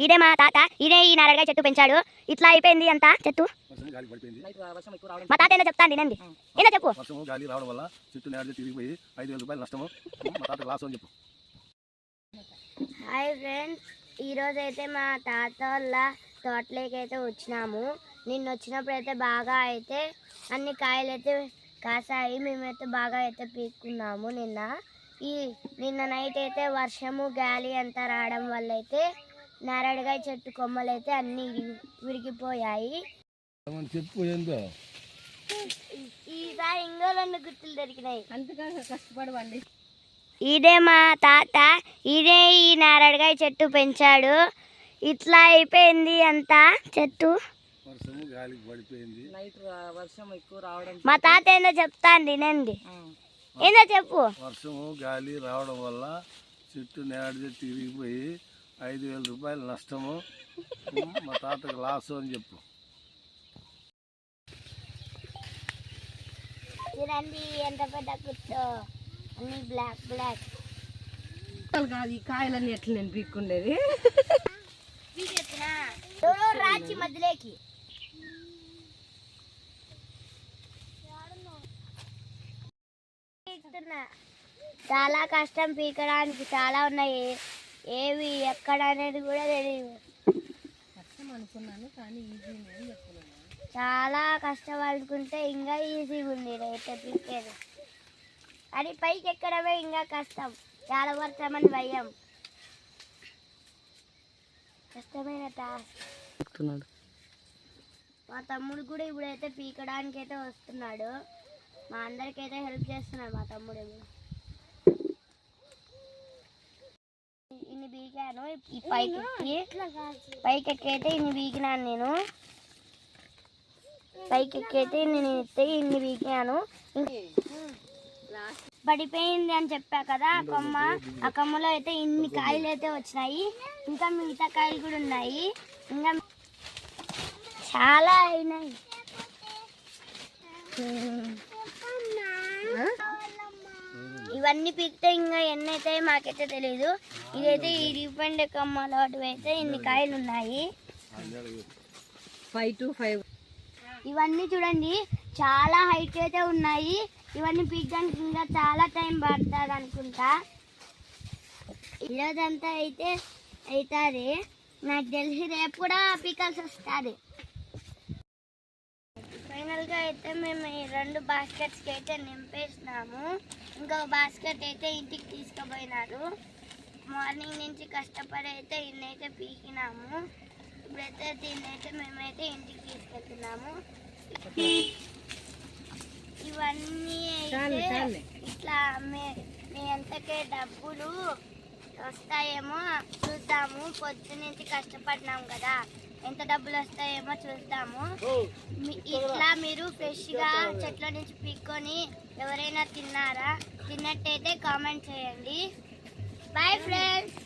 ఇదే మా తాత, ఇదే ఈ నారడగా చెట్టు పెంచాడు. ఇట్లా అయిపోయింది అంతా చెట్టు. మా తాత ఏందో చెప్తాను వినండి. ఏందో చెప్పు. గాలి రావడం వల్ల చెట్టు నేడు తిరిగిపోయి 5,000 రూపాయలు నష్టము. మా తాత లాస్ అని చెప్పు. హాయ్ ఫ్రెండ్స్, ఈరోజు అయితే మా తాత వాళ్ళ తోటలోకి అయితే వచ్చినాము. నిన్న వచ్చినప్పుడు అయితే బాగా అయితే అన్ని కాయలు అయితే కాసాయి. మేమైతే బాగా అయితే పీక్కున్నాము. నిన్న నైట్ అయితే వర్షము గాలి అంతా రావడం వల్ల అయితే నారాయణగాయ చెట్టు కొమ్మలు అయితే అన్ని విరిగిపోయాయి. ఈసారి ఇంకో 2 గుర్తులు దొరికినాయి. అందుకని కష్టపడవండి. ఇదే మా తాత, ఇదే ఈ నారాయణగాయ చెట్టు పెంచాడు. ఇట్లా అయిపోయింది అంతా చెట్టు. మా తాత ఏందో చెప్తాను వినండి. ఏందో చెప్పు. వర్షము గాలి రావడం వల్ల చెట్టు నేడు తిరిగిపోయి 5,000 రూపాయలు నష్టము. మా తాతకు లాస్ అని చెప్పు. చూడండి ఎంత పెద్ద గుర్తు, అన్ని బ్లాక్ బ్లాక్. కాదు ఈ కాయలన్నీ ఎట్లా నేను పీక్కుండేది. రాచి మధ్యలోకి చాలా కష్టం పీకడానికి, చాలా ఉన్నాయి. ఏవి ఎక్కడ అనేది కూడా తెలియదు. కష్టం అనుకున్నాను కానీ ఈజీ అని చెప్తున్నాను. చాలా కష్టం అనుకుంటే ఇంకా ఈజీగా ఉంది రైతే పీకేది. అది పైకి ఎక్కడమే ఇంకా కష్టం. చాలా పడతామని భయం. కష్టమైన టాస్క్. మా తమ్ముడు కూడా ఇప్పుడైతే పీకడానికి అయితే వస్తున్నాడు. మా అందరికైతే హెల్ప్ చేస్తున్నాడు మా తమ్ముడు. ఇన్ని బీకాను ఈ పైకి అయితే ఇన్ని బీకినాను నేను. పైకి ఎక్కైతే ఇన్ని బీకాను. పడిపోయింది అని చెప్పా కదా కొమ్మ. ఆ కొమ్మలో అయితే ఇన్ని కాయలు అయితే వచ్చినాయి. ఇంకా మిగతా కాయలు కూడా ఉన్నాయి. ఇంకా చాలా అయినాయి. ఇవన్నీ పీకితే ఇంకా ఎన్ని అయితే మాకైతే తెలీదు. ఇదైతే ఈ రిపండ్ కొమ్మలో అయితే ఇన్ని కాయలు ఉన్నాయి. 5 to 5. ఇవన్నీ చూడండి చాలా హైట్ అయితే ఉన్నాయి. ఇవన్నీ పీకడానికి ఇంకా చాలా టైం పడుతుంది అనుకుంటా. ఈరోజంతా అయితే అవుతుంది. నాకు తెలిసి రేపు కూడా పీకాల్సి వస్తుంది. ఫైనల్గా అయితే మేము ఈ 2 బాస్కెట్స్కి అయితే నింపేసినాము. ఇంకొక బాస్కెట్ అయితే ఇంటికి తీసుకుపోయినారు. మార్నింగ్ నుంచి కష్టపడి అయితే ఇన్నైతే పీకినాము. ఇప్పుడైతే దీన్నైతే మేమైతే ఇంటికి తీసుకెళ్తున్నాము. ఇవన్నీ అయితే ఇట్లా మీ ఎంతకే డబ్బులు వస్తాయేమో చూద్దాము. పొద్దునుంచి కష్టపడినాం కదా, ఎంత డబ్బులు వస్తాయేమో చూద్దాము. ఇట్లా మీరు ఫ్రెష్గా చెట్ల నుంచి పీక్కొని ఎవరైనా తిన్నారా? తిన్నట్టయితే కామెంట్ చేయండి. Bye friends.